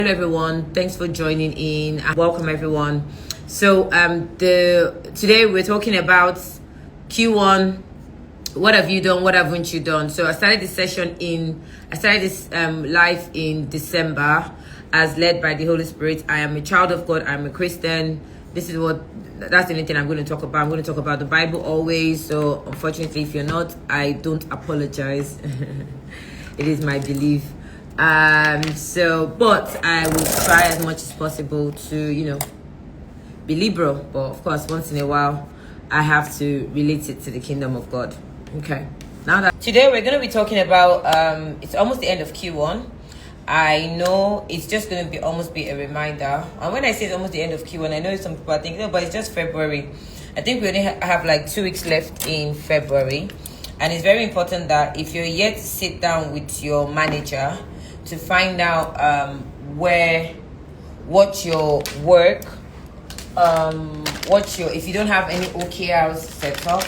Hello everyone, thanks for joining in and welcome everyone. So today we're talking about Q1. What have you done? What haven't you done? So I started this live in December as led by the Holy Spirit. I am a child of God. I'm a Christian. That's the only thing I'm going to talk about. I'm going to talk about the Bible always. So unfortunately, if you're not, I don't apologize. It is my belief. But I will try as much as possible to, be liberal. But of course, once in a while, I have to relate it to the kingdom of God. Okay. Today we're going to be talking about, it's almost the end of Q1. I know it's just going to almost be a reminder. And when I say it's almost the end of Q1, I know some people are thinking, but it's just February. I think we only have like 2 weeks left in February. And it's very important that if you're yet to sit down with your manager to find out what your work, if you don't have any OKRs set up,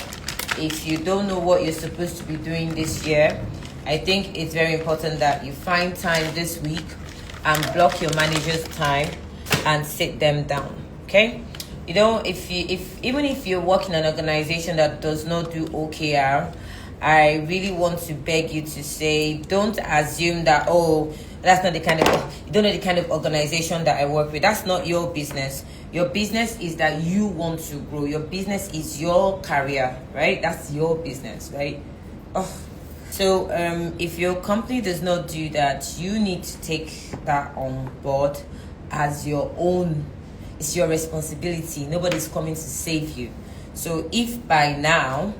if you don't know what you're supposed to be doing this year, I think it's very important that you find time this week and block your manager's time and sit them down. Okay? Even if you're working in an organization that does not do OKR, I really want to beg you to say, don't assume that, that's not you don't know the kind of organization that I work with. That's not your business. Your business is that you want to grow. Your business is your career, right? That's your business, right? So if your company does not do that, you need to take that on board as your own. It's your responsibility. Nobody's coming to save you. So if by now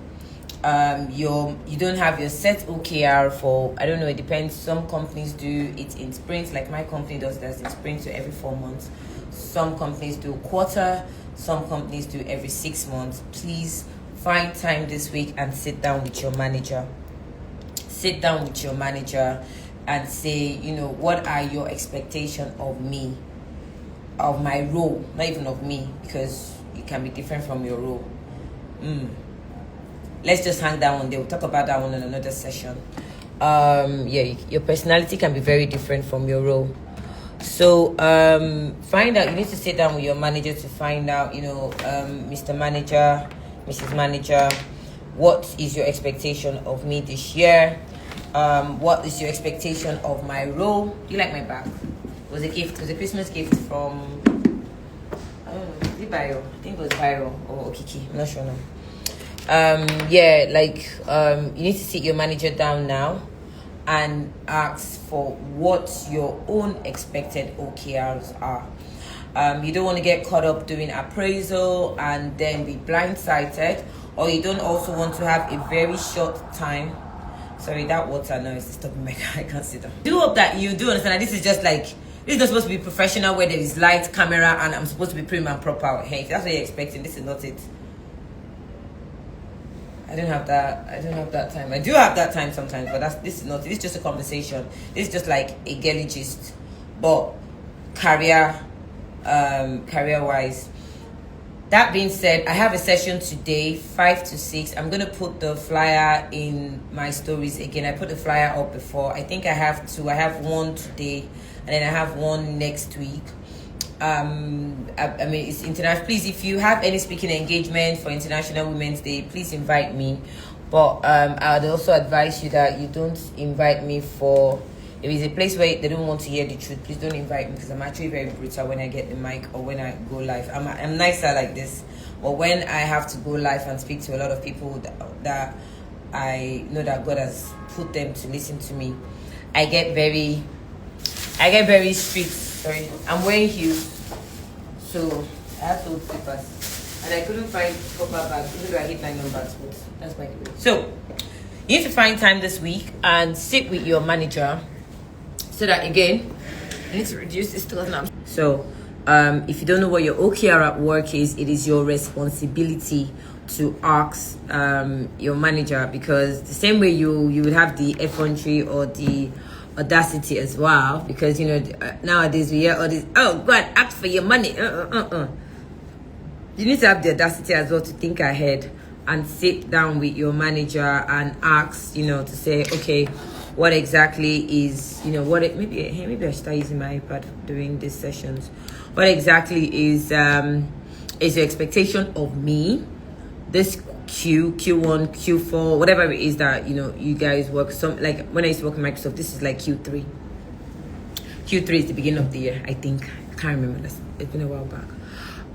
you don't have your set OKR for, I don't know, it depends. Some companies do it in sprints, like my company does that in sprints, so every 4 months. Some companies do quarter, some companies do every 6 months. Please find time this week and sit down with your manager. Sit down with your manager and say, what are your expectations of me, of my role, not even of me, because it can be different from your role. Let's just hang that one there. We'll talk about that one in another session. Your personality can be very different from your role. So find out, you need to sit down with your manager to find out, Mr. Manager, Mrs. Manager, what is your expectation of me this year? What is your expectation of my role? Do you like my bag? It was a gift. It was a Christmas gift from, I don't know, is it Bio? I think it was Bio or Okiki. I'm not sure now. You need to sit your manager down now and ask for what your own expected OKRs are. You don't want to get caught up doing appraisal and then be blindsided, or you don't also want to have a very short time. Sorry, that water noise is stopping me. I can't sit down. Do hope that you do understand that this is not supposed to be professional where there is light, camera, and I'm supposed to be prim and proper. Hey, if that's what you're expecting, this is not it. I don't have that time. I do have that time sometimes, but this is just a conversation. This is just like a girly gist. But career wise. That being said, I have a session today, 5 to 6. I'm gonna put the flyer in my stories again. I put the flyer up before. I think I have two. I have one today and then I have one next week. It's international. Please, if you have any speaking engagement for International Women's Day, please invite me. But I'd also advise you that you don't invite me for, if it's a place where they don't want to hear the truth, please don't invite me, because I'm actually very brutal when I get the mic or when I go live. I'm nicer like this, but when I have to go live and speak to a lot of people that I know that God has put them to listen to me, I get very strict. Sorry, I'm wearing heels, so I have to hold slippers, and I couldn't find proper bags, even though I hate my numbers, but that's by the way. So you need to find time this week and sit with your manager, so that again, I need to reduce this to now. So if you don't know what your OKR at work is, it is your responsibility to ask your manager, because the same way you would have the effrontery or the audacity as well, because nowadays we hear all this, go and ask for your money. You need to have the audacity as well to think ahead and sit down with your manager and ask, to say, okay, what exactly is, maybe I start using my iPad during these sessions. What exactly is your expectation of me this Q1, Q4, whatever it is that you guys work. Some, like when I used to work in Microsoft, this is like Q3. Q3 is the beginning of the year, I think. I can't remember. It's been a while back.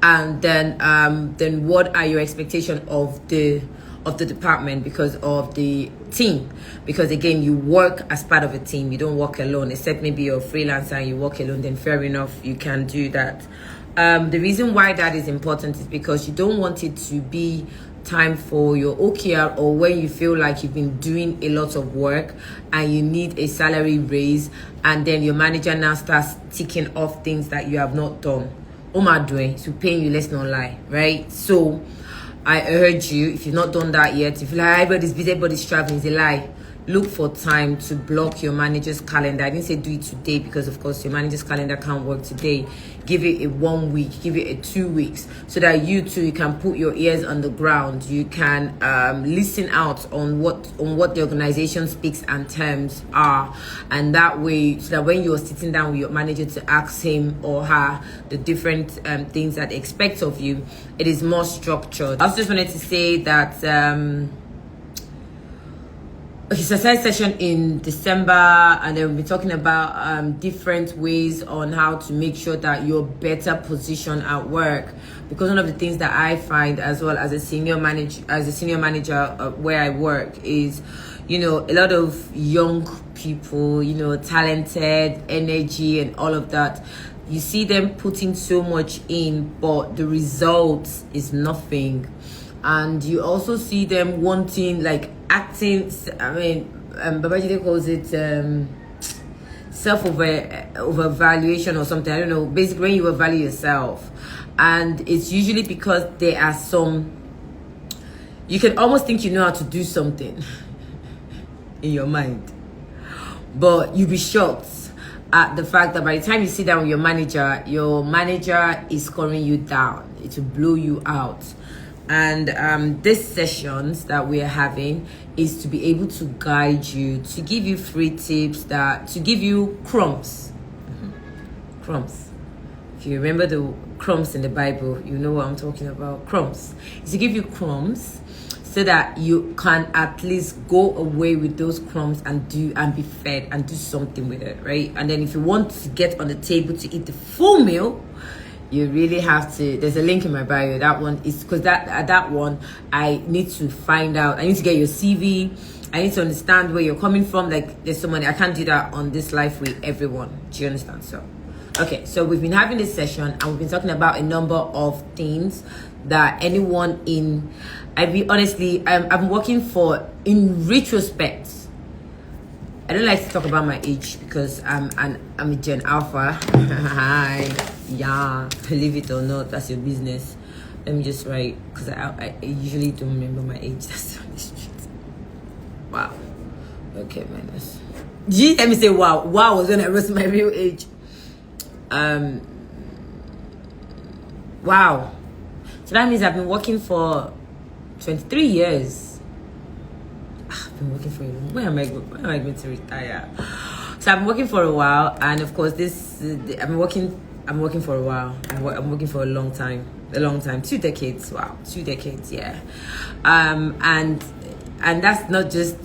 And then what are your expectation of the department, because of the team? Because again, you work as part of a team. You don't work alone, except maybe you're a freelancer and you work alone, then fair enough, you can do that. The reason why that is important is because you don't want it to be time for your OKR, or when you feel like you've been doing a lot of work and you need a salary raise, and then your manager now starts ticking off things that you have not done. Doing to paying you, let's not lie, right? So I urge you, if you've not done that yet, if you're like, everybody's busy, everybody's traveling, it's a lie. Look for time to block your manager's calendar. I didn't say do it today, because of course your manager's calendar can't work today. Give it a 1 week, give it a 2 weeks, so that you can put your ears on the ground. You can listen out on what the organization speaks and terms are, and that way, so that when you're sitting down with your manager to ask him or her the different things that they expect of you, it is more structured. I also just wanted to say that it's a side session in December, and then we'll be talking about different ways on how to make sure that you're better positioned at work. Because one of the things that I find, as well as a senior manager where I work, is a lot of young people, talented, energy and all of that. You see them putting so much in, but the result is nothing. And you also see them wanting, like, acting, Babajide calls it self-over-evaluation or something. I don't know. Basically, when you evaluate yourself. And it's usually because there are some, you can almost think you know how to do something in your mind. But you'll be shocked at the fact that by the time you sit down with your manager is scoring you down. It will blow you out. And these sessions that we're having is to be able to guide you, to give you free tips, to give you crumbs. Crumbs. If you remember the crumbs in the Bible, you know what I'm talking about. Crumbs. It's to give you crumbs so that you can at least go away with those crumbs and be fed and do something with it, right? And then if you want to get on the table to eat the full meal, you really have to. There's a link in my bio. That one is because that one I need to find out. I need to get your CV. I need to understand where you're coming from. Like, there's so many. I can't do that on this life with everyone. Do you understand? So, okay. So we've been having this session and we've been talking about a number of things that anyone in. I'm working for, in retrospect. I don't like to talk about my age because I'm a Gen Alpha. Hi. Yeah, believe it or not, that's your business. Let me just write, because I usually don't remember my age. That's on the street. Wow. Okay, minus. Let me say wow. Wow was when I wrote my real age. Wow. So that means I've been working for 23 years. I've been working for a long. When am I going to retire? So I've been working for a while, and of course I'm working for a while. I'm working for a long time. 2 decades. Wow, 2 decades. Yeah. And that's not just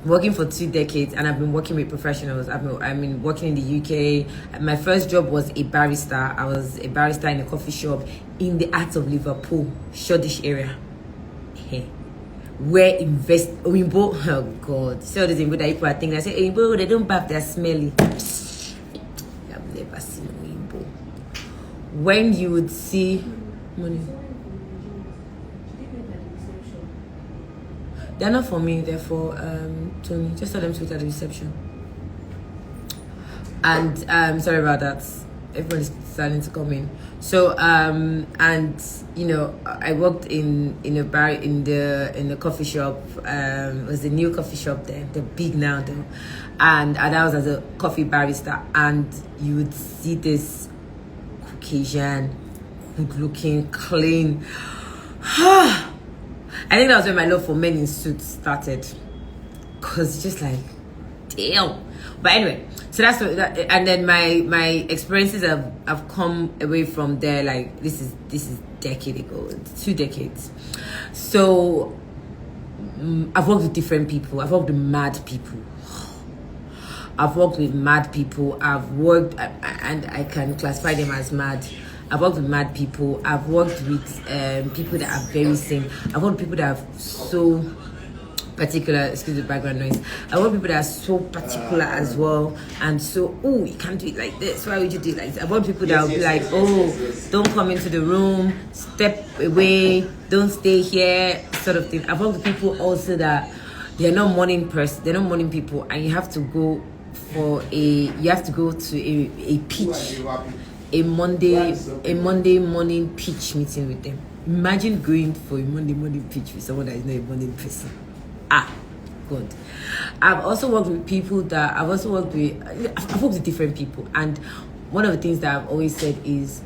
working for 2 decades. And I've been working with professionals. I've been working in the UK. My first job was a barista. I was a barista in a coffee shop in the heart of Liverpool, Shoreditch area. Where invest Oyinbo. Oh God, see all these Oyinbo that people are thinking. I say Oyinbo, they don't bath, they're smelly. I've never seen Oyinbo. When you would see money, they're not for me, they're for Tony. Just tell them to wait at the reception. And sorry about that. Everybody's starting to come in. So and I worked in a bar in the coffee shop. It was a new coffee shop there. They're big now though. And I was as a coffee barista, and you would see this Caucasian, good looking, clean. I think that was when my love for men in suits started. Cause it's just like, Damn. But anyway, so that's that, and then my experiences have come away from there. Like this is decade ago, 2 decades. So I've worked with different people. I've worked with mad people. I've worked with mad people. I've worked, and I can classify them as mad. I've worked with mad people. I've worked with people that are very sane. I've worked with people that are so particular, excuse the background noise. I want people that are so particular as well, and so, oh, you can't do it like this, why would you do it like this? I want people that will be like, oh, don't come into the room, step away, don't stay here, sort of thing. I want people also that they're not morning people, and you have to go to a pitch, a Monday morning pitch meeting with them. Imagine going for a Monday morning pitch with someone that is not a morning person. Good. I've also worked with people that I've worked with different people, and one of the things that I've always said is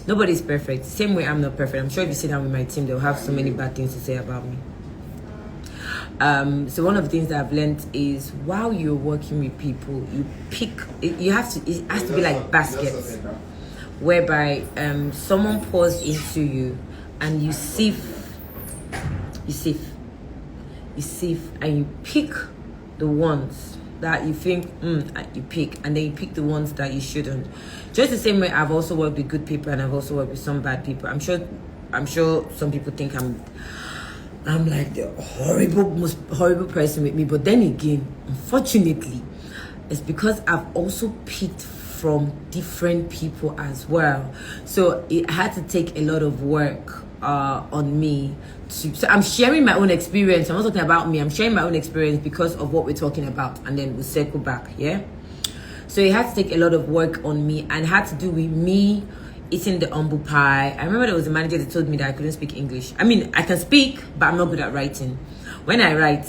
nobody's perfect. Same way I'm not perfect. I'm sure if you sit down with my team, they'll have so many bad things to say about me. So one of the things that I've learned is while you're working with people, it has to be like baskets, whereby someone pours into you and you sieve and you pick the ones that you think you pick, and then you pick the ones that you shouldn't. Just the same way I've also worked with good people and I've also worked with some bad people. I'm sure some people think I'm like the most horrible person with me, but then again, unfortunately, it's because I've also picked from different people as well. So it had to take a lot of work on me. So I'm sharing my own experience. I'm not talking about me. I'm sharing my own experience because of what we're talking about, and then we'll circle back. Yeah. So it had to take a lot of work on me, and had to do with me eating the humble pie. I remember there was a manager that told me that I couldn't speak English. I mean, I can speak, but I'm not good at writing. When I write,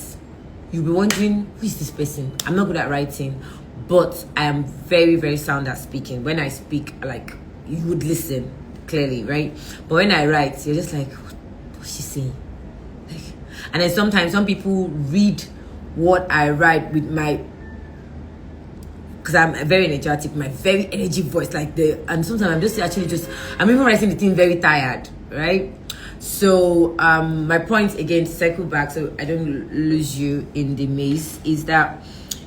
you'll be wondering, who is this person? I'm not good at writing, but I am very, very sound at speaking. When I speak, like, you would listen clearly, right? But when I write, you're just like, what's she saying? Like, and then sometimes some people read what I write with my, because I'm very energetic, my very energy voice, and sometimes I'm even writing the thing very tired, right? So my point again, to circle back so I don't lose you in the maze, is that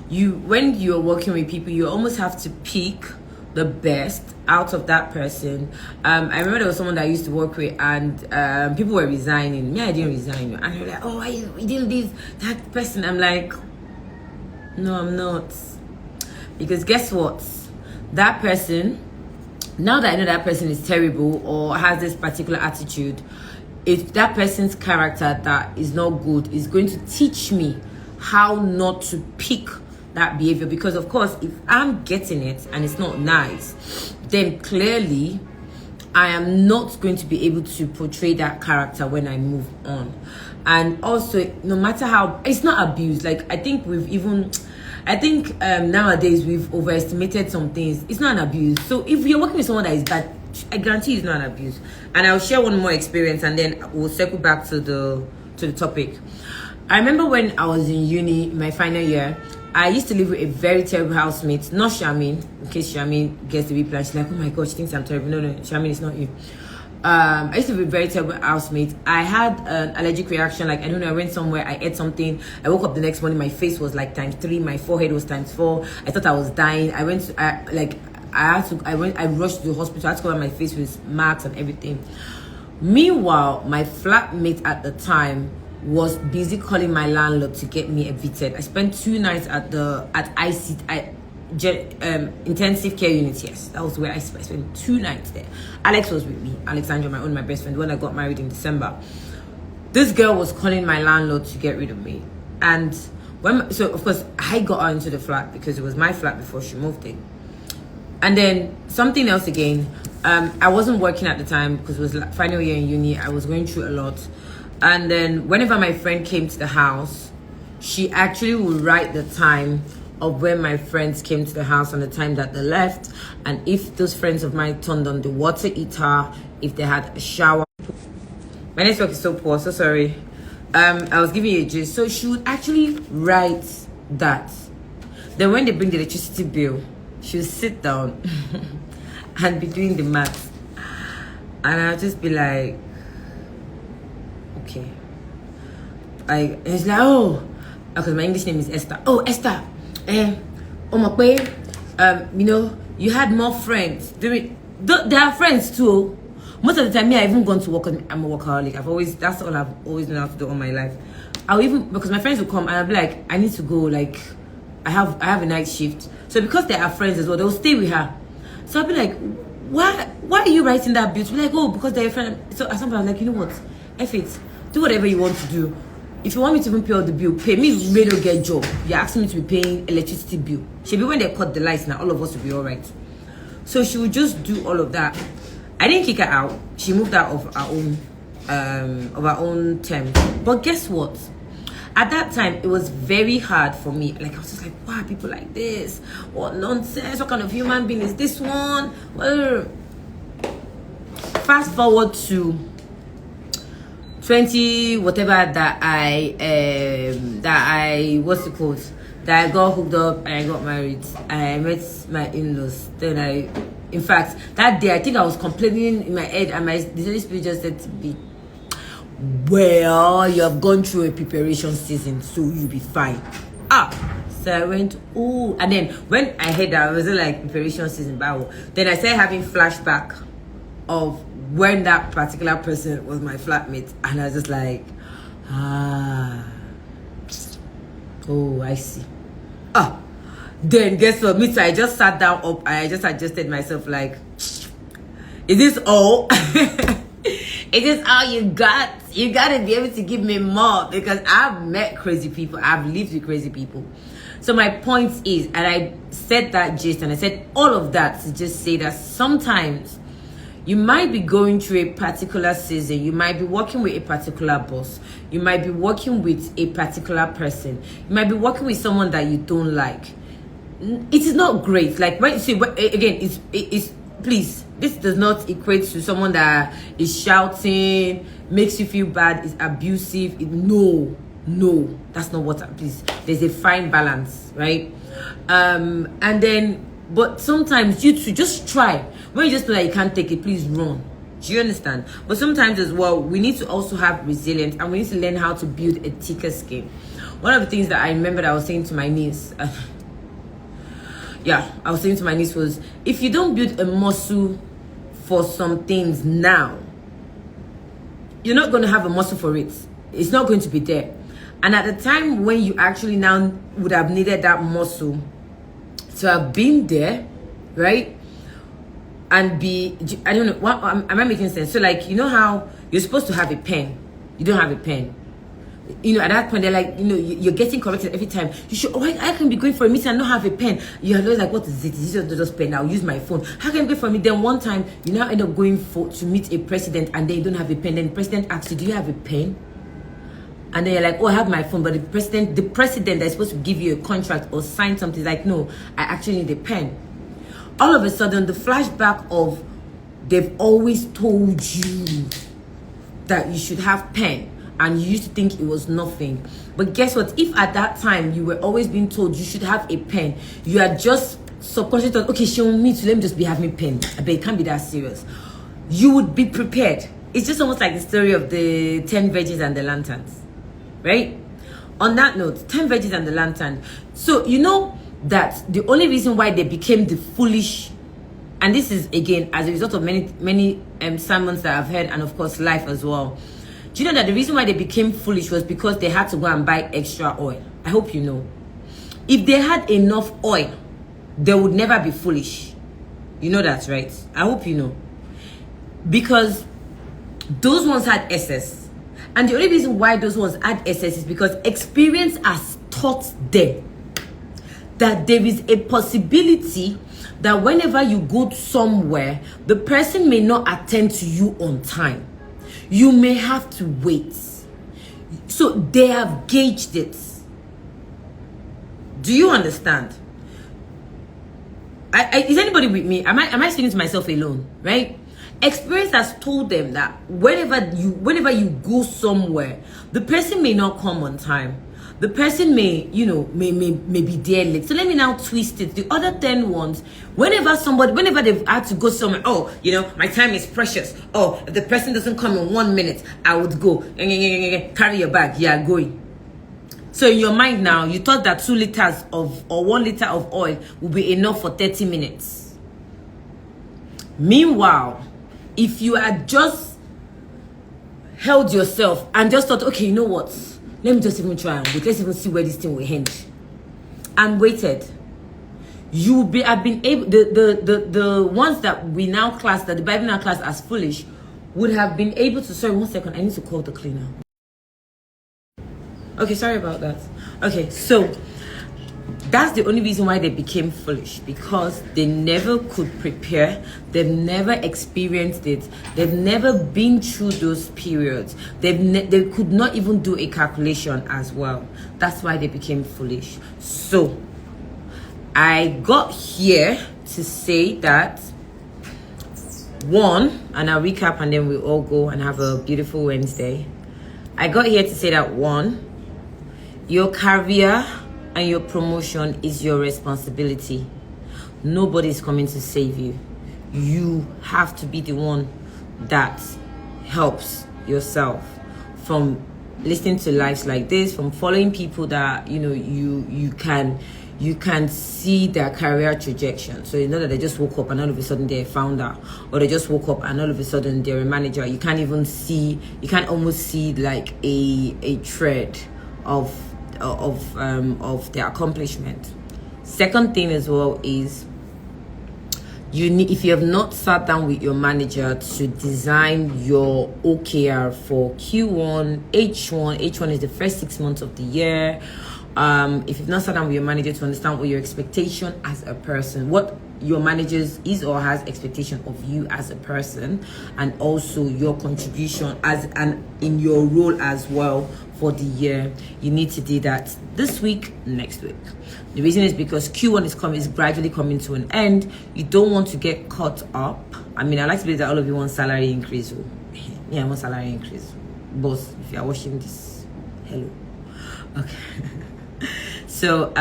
when you're working with people, you almost have to pick the best out of that person. I remember there was someone that I used to work with, and people were resigning. Me, I didn't resign, and they were like, oh, you did this, that person. I'm like, no, I'm not. Because guess what? That person, now that I know that person is terrible or has this particular attitude, if that person's character that is not good is going to teach me how not to pick that behavior. Because of course, if I'm getting it and it's not nice, then clearly I am not going to be able to portray that character when I move on. And also, no matter how, it's not abuse. Like, I think nowadays we've overestimated some things. It's not an abuse. So if you're working with someone that is bad, I guarantee it's not an abuse. And I'll share one more experience, and then we'll circle back to the topic. I remember when I was in uni, my final year, I used to live with a very terrible housemate. Not Shamin, in case Shamin gets the reply. She's like, oh my God, she thinks I'm terrible. No, Shamin, it's not you. I used to be a very terrible housemate. I had an allergic reaction. Like, I don't know, I went somewhere, I ate something. I woke up the next morning, my face was like ×3, my forehead was ×4. I thought I was dying. I rushed to the hospital. I had to cover my face with marks and everything. Meanwhile, my flatmate at the time was busy calling my landlord to get me evicted. I spent 2 nights at intensive care unit. Yes, that was where I spent 2 nights there. Alex was with me. Alexandra, my best friend, when I got married in December. This girl was calling my landlord to get rid of me, and so of course I got her into the flat because it was my flat before she moved in. And then something else again. I wasn't working at the time because it was like final year in uni. I was going through a lot. And then whenever my friend came to the house, she actually would write the time of when my friends came to the house and the time that they left, and if those friends of mine turned on the water heater, if they had a shower. My network is so poor, so sorry. I was giving you a gist. So she would actually write that Then when they bring the electricity bill, she'll sit down and be doing the math. And I'll just be like, okay. It's like, oh, because my English name is Esther. Oh, Esther. Oh my way. You know, you had more friends. There are friends too. Most of the time, I even gone to work. I'm a workaholic. That's all I've always known how to do all my life. Because my friends will come and I'll be like, I need to go. Like, I have a night shift. So because they are friends as well, they'll stay with her. So I'll be like, why are you writing that bill? She'll be like, oh, because they're a friend. So at some point I'm like, you know what? F it. Do whatever you want to do. If you want me to even pay all the bill, pay me. We don't get job. You're asking me to be paying electricity bill. She'll be when they cut the lights now. All of us will be all right. So she would just do all of that. I didn't kick her out. She moved out of her own terms. But guess what? At that time, it was very hard for me. Like, I was just like, wow, people like this. What nonsense? What kind of human being is this one? Well, fast forward to 20 whatever that I what's it called? That I got hooked up and I got married. I met my in-laws. Then in fact, that day I think I was complaining in my head, and the Holy Spirit just said to me, well, you have gone through a preparation season, so you'll be fine. So I went, oh, and then when I heard that, I was like, preparation season, wow. Then I started having flashback of when that particular person was my flatmate, and I was just like, oh, I see. Then guess what? Me too, I just sat down up and I just adjusted myself like, is this all? Is this all you got? You gotta be able to give me more, because I've met crazy people. I've lived with crazy people. So my point is, and I said that gist and I said all of that to just say that sometimes you might be going through a particular season. You might be working with a particular boss. You might be working with a particular person. You might be working with someone that you don't like. It is not great. Like, when you see, again, it's please, this does not equate to someone that is shouting, makes you feel bad, is abusive. No, that's not what. Please, there's a fine balance, right? And then, but sometimes you to just try. When you just feel like you can't take it, please run. Do you understand? But sometimes as well, we need to also have resilience, and we need to learn how to build a thicker skin. One of the things that I remember that I was saying to my niece, I was saying to my niece was, if you don't build a muscle for some things now, you're not going to have a muscle for it. It's not going to be there. And at the time when you actually now would have needed that muscle to have been there, right? And be, I don't know, what, am I making sense? So like, you know how you're supposed to have a pen, you don't have a pen. You know, at that point, they're like, you know, you're getting corrected every time. You should, I can be going for a meeting and not have a pen. You're always like, what is it? Is it just pen? I'll use my phone. How can I go for a meeting? Then one time, you now end up going to meet a president, and then you don't have a pen. Then the president asks you, do you have a pen? And then you're like, oh, I have my phone. But the president that's supposed to give you a contract or sign something is like, no, I actually need a pen. All of a sudden, the flashback of they've always told you that you should have pen, and you used to think it was nothing. But guess what? If at that time you were always being told you should have a pen, you are just subconsciously thought, okay, show me to let me just be having pen. But it can't be that serious. You would be prepared. It's just almost like the story of the 10 veggies and the lanterns, right? On that note, 10 veggies and the lantern. So you know that the only reason why they became the foolish, and this is again as a result of many sermons that I've heard, and of course life as well. Do you know that the reason why they became foolish was because they had to go and buy extra oil? I hope you know. If they had enough oil, they would never be foolish. You know that, right? I hope you know. Because those ones had excess. And the only reason why those ones had excess is because experience has taught them that there is a possibility that whenever you go somewhere, the person may not attend to you on time. You may have to wait. So they have gauged it. Do you understand? Is anybody with me? Am I speaking to myself alone? Right? Experience has told them that whenever you go somewhere, the person may not come on time. the person may be there late. So let me now twist it. The other 10 ones, whenever they've had to go somewhere, my time is precious. Oh, if the person doesn't come in 1 minute, I would go. Carry your bag. Yeah, going. So in your mind now, you thought that 2 liters or 1 liter of oil will be enough for 30 minutes. Meanwhile, if you had just held yourself and just thought, okay, you know what? Let me just even try and wait. Let's even see where this thing will end. And waited. You will have been able, the ones that we now class, that the Bible now class as foolish, would have been able to, sorry, 1 second, I need to call the cleaner. Okay, sorry about that. Okay, so that's the only reason why they became foolish, because they never could prepare. They've never experienced it. They've never been through those periods. They could not even do a calculation as well. That's why they became foolish. So I got here to say that, one, and I'll recap and then we'll all go and have a beautiful Wednesday. I got here to say that, one, your career and your promotion is your responsibility. Nobody is coming to save you. You have to be the one that helps yourself, from listening to lives like this, from following people that you can see their career trajectory. So you know that they just woke up and all of a sudden they're a founder, or they just woke up and all of a sudden they're a manager. You can't almost see like a thread of their accomplishment. Second thing as well is, if you have not sat down with your manager to design your OKR for Q1, H1 is the first 6 months of the year. If you've not sat down with your manager to understand what your expectation as a person, what your manager's is or has expectation of you as a person, and also your contribution in your role as well for the year, you need to do that this week, next week. The reason is because Q1 is gradually coming to an end. You don't want to get caught up. I mean, I like to believe that all of you want salary increase. Yeah, I want salary increase. Boss, if you are watching this, hello. Okay. So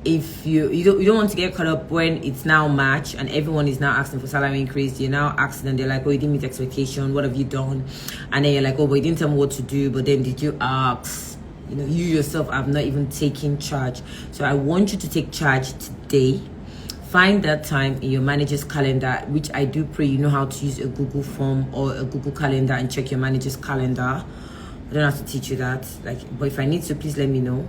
if you don't want to get caught up when it's now March and everyone is now asking for salary increase, you're now asking and they're like, oh, you didn't meet expectation, what have you done? And then you're like, oh, but you didn't tell me what to do, but then did you ask? You yourself have not even taken charge. So I want you to take charge today. Find that time in your manager's calendar, which I do pray you know how to use a Google form or a Google calendar and check your manager's calendar. I don't have to teach you that, but if I need to, please let me know.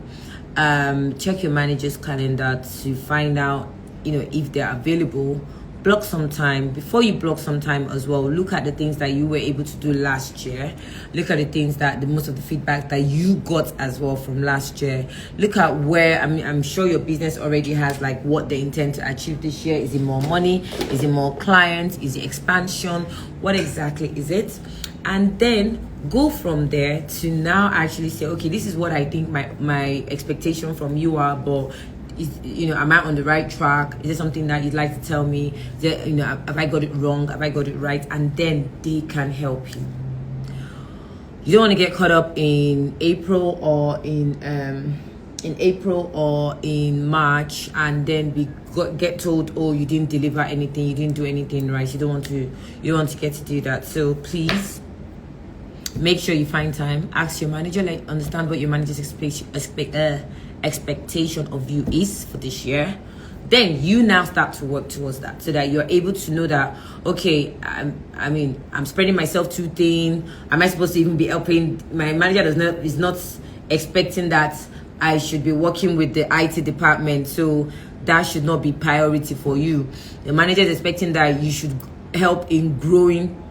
Check your manager's calendar to find out, if they're available. Block some time. Before you block some time as well, look at the things that you were able to do last year. Look at the things that most of the feedback that you got as well from last year. Look at where, I'm sure your business already has like what they intend to achieve this year. Is it more money? Is it more clients? Is it expansion? What exactly is it? And then go from there to now actually say, okay, this is what I think my expectation from you are, but am I on the right track? Is there something that you'd like to tell me? Have I got it wrong? Have I got it right? And then they can help you. You don't want to get caught up in April or in March and then get told, oh, you didn't deliver anything, you didn't do anything right. You don't want to get to do that. So please make sure you find time. Ask your manager, understand what your manager's expectation of you is for this year. Then you now start to work towards that, so that you're able to know that, okay, I'm spreading myself too thin. Am I supposed to even be helping? My manager is not expecting that I should be working with the IT department, so that should not be priority for you. The manager is expecting that you should help in growing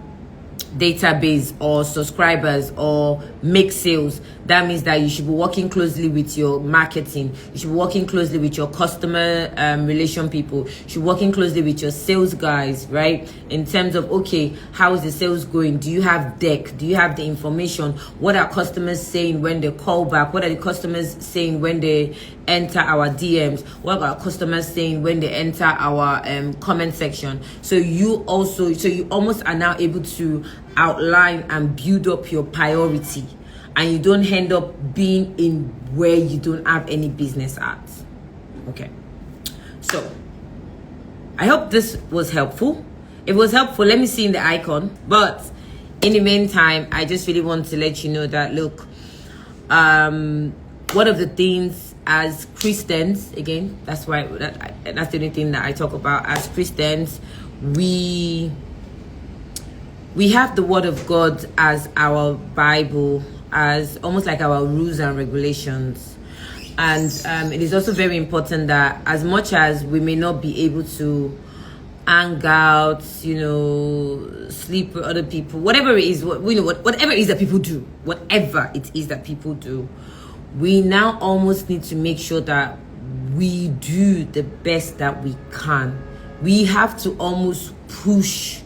database or subscribers or make sales. That means that you should be working closely with your marketing. You should be working closely with your customer relation people. You should be working closely with your sales guys, right? In terms of, okay, how is the sales going? Do you have deck? Do you have the information? What are customers saying when they call back? What are the customers saying when they enter our DMs? What are customers saying when they enter our comment section? So you almost are now able to outline and build up your priority and you don't end up being in where you don't have any business at. Okay, so I hope this was helpful. If it was helpful, let me see in the icon. But in the meantime, I just really want to let you know that, look, one of the things as Christians, again, that's the only thing that I talk about. As Christians, we have the Word of God as our Bible, as almost like our rules and regulations. And it is also very important that, as much as we may not be able to hang out, sleep with other people, whatever it is, whatever it is that people do, we now almost need to make sure that we do the best that we can. We have to almost push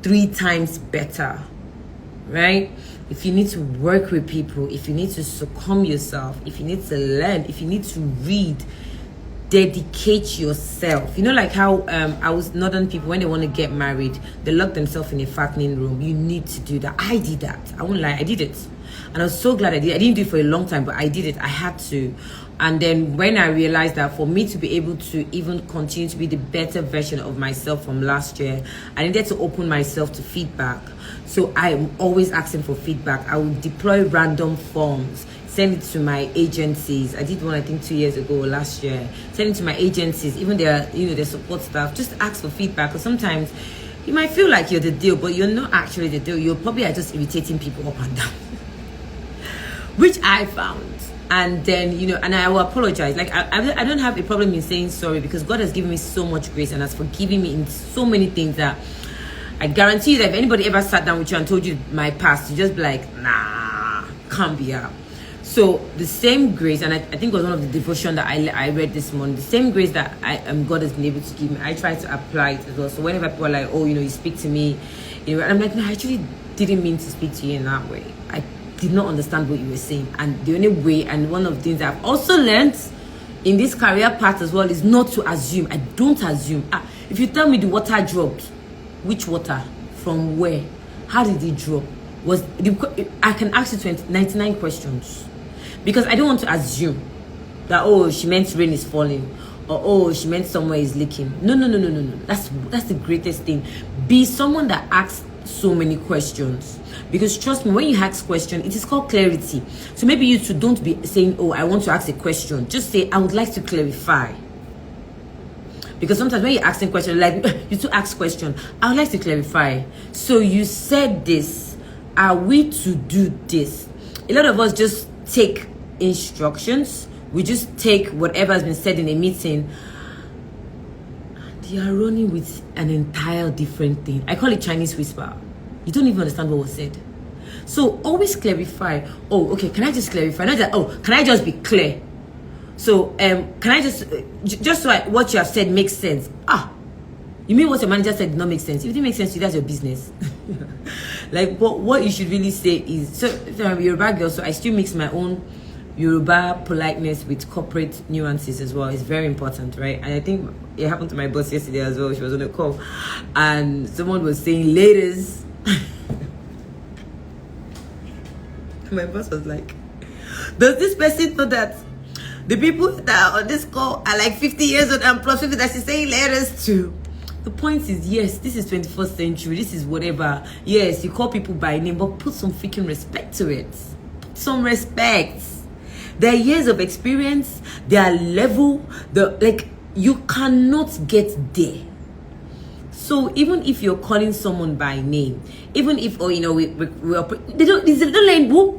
3 times better, right? If you need to work with people, if you need to succumb yourself, if you need to learn, if you need to read, dedicate yourself. Like how northern people, when they want to get married, they lock themselves in a fattening room. You need to do that. I did that. I won't lie, I did it. And I was so glad I did. I didn't do it for a long time, but I did it. I had to. And then when I realized that for me to be able to even continue to be the better version of myself from last year, I needed to open myself to feedback. So I'm always asking for feedback. I will deploy random forms, send it to my agencies. I did one, I think, 2 years ago, last year. Send it to my agencies, even their support staff. Just ask for feedback. Because sometimes you might feel like you're the deal, but you're not actually the deal. You probably are just irritating people up and down. Which I found. And then, and I will apologize. Like, I don't have a problem in saying sorry, because God has given me so much grace and has forgiven me in so many things that I guarantee you that if anybody ever sat down with you and told you my past, you just be like, nah, can't be out. So the same grace, and I think it was one of the devotion that I read this morning, the same grace that God has been able to give me, I try to apply it as well. So whenever people are like, oh, you speak to me, and I'm like, no, I actually didn't mean to speak to you in that way. I did not understand what you were saying. And the only way, and one of the things I've also learned in this career path as well, is not to assume. I don't assume. If you tell me the water dropped, which water, from where, how did it drop, I can ask you 99 questions, because I don't want to assume that, oh, she meant rain is falling, or oh, she meant somewhere is leaking. No. That's the greatest thing. Be someone that asks so many questions, because trust me, when you ask question, it is called clarity. So maybe you too, don't be saying, oh, I want to ask a question. Just say, I would like to clarify. Because sometimes when you're asking questions, like you too ask question, I would like to clarify. So you said this, are we to do this? A lot of us just take instructions. We just take whatever has been said in a meeting. You are running with an entire different thing. I call it Chinese whisper. You don't even understand what was said. So always clarify. Oh, okay, can I just clarify? Not that, oh, can I just be clear? So, can I just so what you have said makes sense? You mean what your manager said did not make sense? If it didn't make sense to you, that's your business. Like, what you should really say is, so I'm a Yoruba girl, so I still mix my own Yoruba politeness with corporate nuances as well. It's very important, right? And I think it happened to my boss yesterday as well. She was on a call and someone was saying ladies. My boss was like, does this person know that the people that are on this call are like 50 years old and plus 50 that she's saying ladies to? The point is, yes, this is 21st century. This is whatever. Yes, you call people by name, but put some freaking respect to it. Put some respect. Their years of experience, their level, you cannot get there. So even if you're calling someone by name, even if, they don't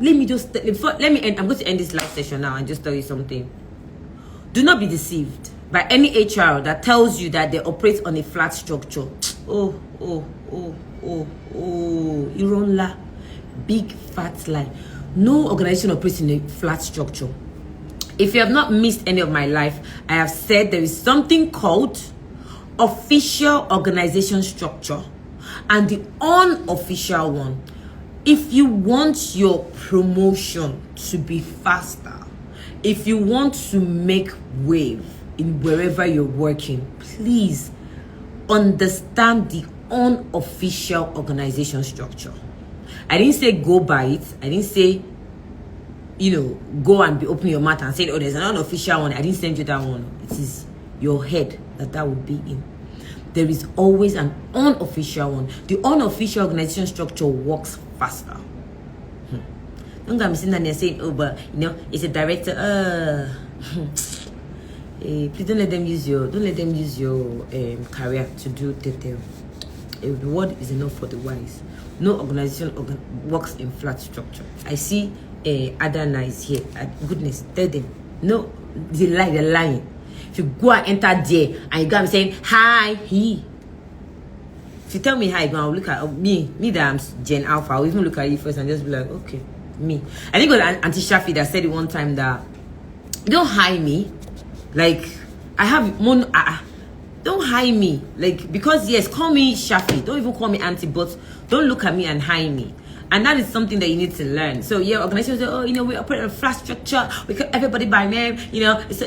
let me just, let me end. I'm going to end this last session now and just tell you something. Do not be deceived by any HR that tells you that they operate on a flat structure. Ironla, big fat lie. No organization operates in a flat structure. If you have not missed any of my life, I have said there is something called official organization structure and the unofficial one. If you want your promotion to be faster, if you want to make wave in wherever you're working, please understand the unofficial organization structure. I didn't say go by it. I didn't say go and be opening your mouth and say, oh, there's an unofficial one. I didn't send you that one. It is your head that would be in. There is always an unofficial one. The unofficial organization structure works faster. Don't get me sitting there saying, oh, but it's a director. Please don't let them use your career to do the word is enough for the wise. No organization works in flat structure. I see Adana is here. Goodness, tell them. No, they're lying. If you go and enter there and you go and saying hi, he. If you tell me hi, I'll look at me that I'm Gen Alpha. I'll even look at you first and just be like, okay, me. I think it was Auntie Shafi that said it one time that don't hi me. Like I have don't hi me. Like, because yes, call me Shafi. Don't even call me Auntie, but don't look at me and hi me. And that is something that you need to learn. So yeah, organizations say, oh, we operate a flat structure. We call everybody by name. It's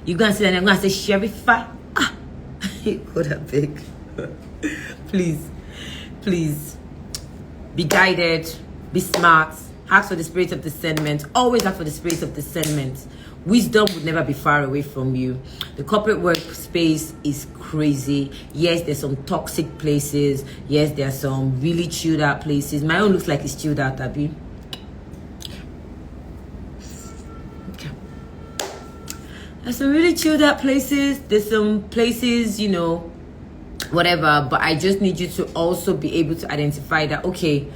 you gonna say that I'm gonna say Sherifa. Go that big. Please be guided, be smart, ask for the spirit of discernment. Always ask for the spirit of discernment. Wisdom would never be far away from you. The corporate workspace is crazy. Yes, there's some toxic places. Yes, there's some really chilled out places. My own looks like it's chilled out, Abby. Okay. There's some really chilled out places. There's some places, whatever. But I just need you to also be able to identify that, okay,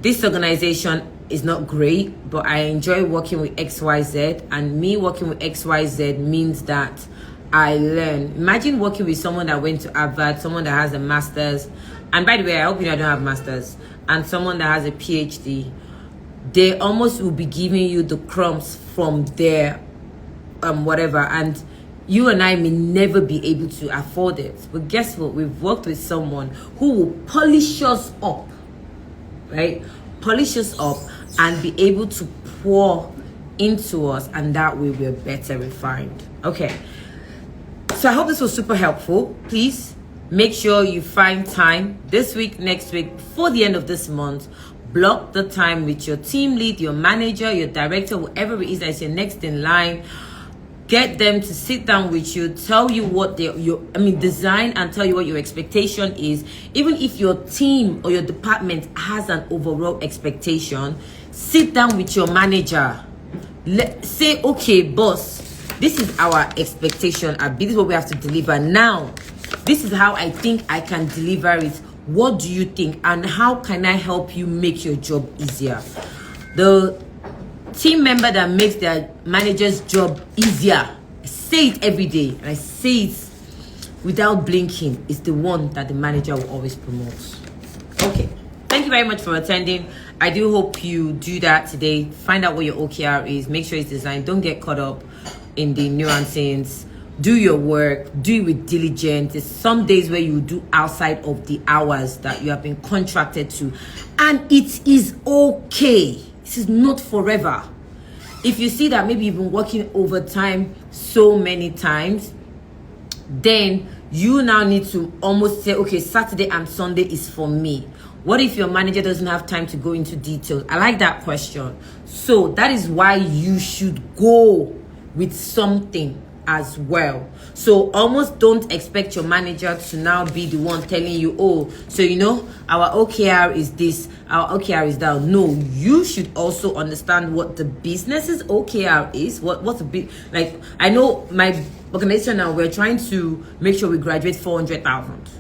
this organization is not great, but I enjoy working with XYZ, and me working with XYZ means that I learn. Imagine working with someone that went to Harvard, someone that has a master's, and by the way, I hope I don't have masters, and someone that has a PhD. They almost will be giving you the crumbs from their whatever, and you and I may never be able to afford it. But guess what? We've worked with someone who will polish us up, right? Polish us up and be able to pour into us, and that way we're better refined. Okay, so I hope this was super helpful. Please make sure you find time this week, next week, before the end of this month. Block the time with your team lead, your manager, your director, whoever it is that's your next in line. Get them to sit down with you, tell you what design and tell you what your expectation is. Even if your team or your department has an overall expectation, sit down with your manager. Say, okay, boss, this is our expectation. This is what we have to deliver. Now, this is how I think I can deliver it. What do you think? And how can I help you make your job easier? The team member that makes their manager's job easier, I say it every day, and I say it without blinking, is the one that the manager will always promote. Okay, thank you very much for attending. I do hope you do that today. Find out what your OKR is, make sure it's designed. Don't get caught up in the nuances. Do your work, do it with diligence. There's some days where you do outside of the hours that you have been contracted to, and it is okay. This is not forever. If you see that maybe you've been working overtime so many times, then you now need to almost say, okay, Saturday and Sunday is for me. What if your manager doesn't have time to go into details? I like that question. So that is why you should go with something as well. So almost don't expect your manager to now be the one telling you, oh, so our OKR is this, our OKR is that. No, you should also understand what the business's OKR is. What's a bit like, I know my organization now, we're trying to make sure we graduate 400,000.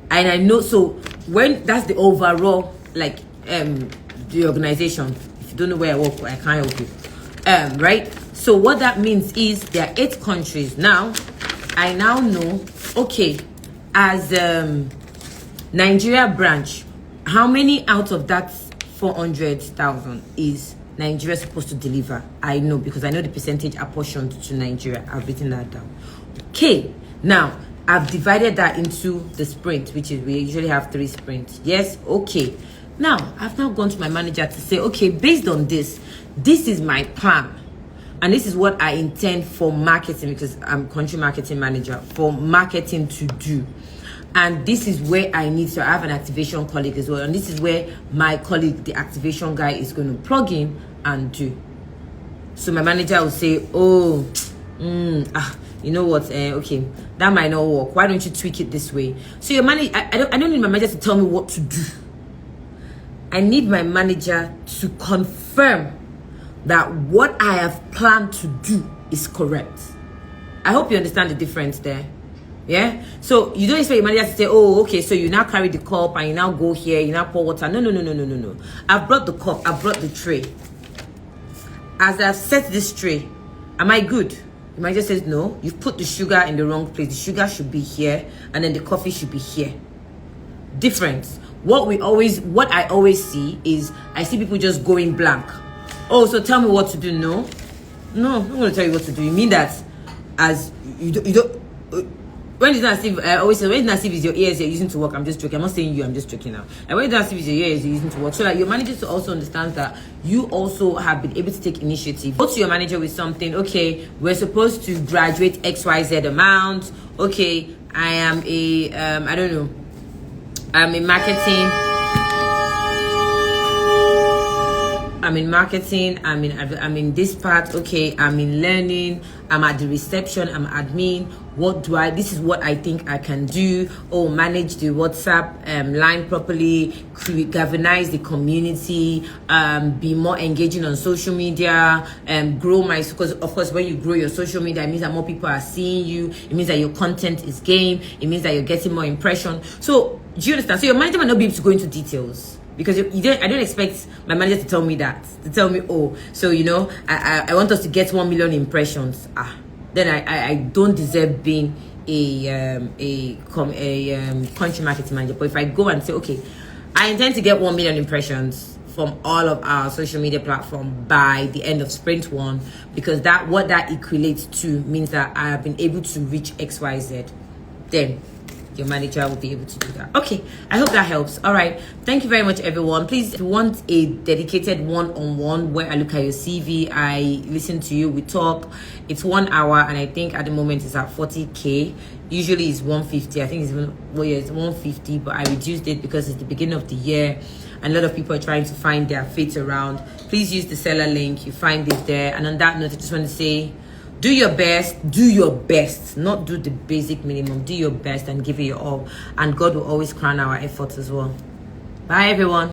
And I know, so when that's the overall, like, the organization, if you don't know where I work, I can't help you. Right? So what that means is there are 8 countries. Now, I now know, okay, as Nigeria branch, how many out of that 400,000 is Nigeria supposed to deliver? I know, because I know the percentage apportioned to Nigeria. I've written that down. Okay, now I've divided that into the sprint, which is, we usually have 3 sprints. Yes, okay. Now, I've now gone to my manager to say, okay, based on this is my plan. And this is what I intend for marketing, because I'm country marketing manager, for marketing to do. And this is where I need to have an activation colleague as well. And this is where my colleague, the activation guy, is going to plug in and do. So my manager will say, oh, you know what? Okay, that might not work. Why don't you tweak it this way? So your manager, I don't need my manager to tell me what to do. I need my manager to confirm that what I have planned to do is correct. I hope you understand the difference there. Yeah? So you don't expect your manager to say, oh, okay, so you now carry the cup and you now go here, you now pour water. No. I've brought the cup, I've brought the tray. As I've set this tray, am I good? The manager says, no, you've put the sugar in the wrong place. The sugar should be here and then the coffee should be here. Difference. What I always see is I see people just going blank. Oh, so tell me what to do. No, I'm not going to tell you what to do. You mean that as you don't when it's not as if I always say when it's not as if it's your ears you're using to work. I'm just joking. I'm not saying you, I'm just joking now. And when it's not as if it's your ears you're using to work, so that your manager to also understand that you also have been able to take initiative. Go to your manager with something. Okay, we're supposed to graduate XYZ amount. Okay, I am a I don't know, I'm in marketing, I'm in this part. Okay, I'm in learning, I'm at the reception, I'm admin. This is what I think I can do. Oh, manage the WhatsApp line properly, galvanize the community, be more engaging on social media, grow because of course when you grow your social media, it means that more people are seeing you, it means that your content is game, it means that you're getting more impression. So do you understand? So your manager might not be able to go into details, because I don't expect my manager to tell me that, to tell me, oh, so you know, I want us to get 1 million impressions. Then I don't deserve being a country marketing manager. But if I go and say, okay, I intend to get 1 million impressions from all of our social media platform by the end of sprint 1, because what that equates to means that I have been able to reach XYZ, then your manager will be able to do that. Okay, I hope that helps. All right, thank you very much, everyone. Please, if you want a dedicated one-on-one where I look at your CV, I listen to you, we talk, it's 1 hour, and I think at the moment it's at 40K. Usually it's 150. I think it's even, well, yeah, it's 150, but I reduced it because it's the beginning of the year and a lot of people are trying to find their fit around. Please use the seller link, you find it there. And on that note, I just want to say, do your best, not do the basic minimum. Do your best and give it your all, and God will always crown our efforts as well. Bye everyone.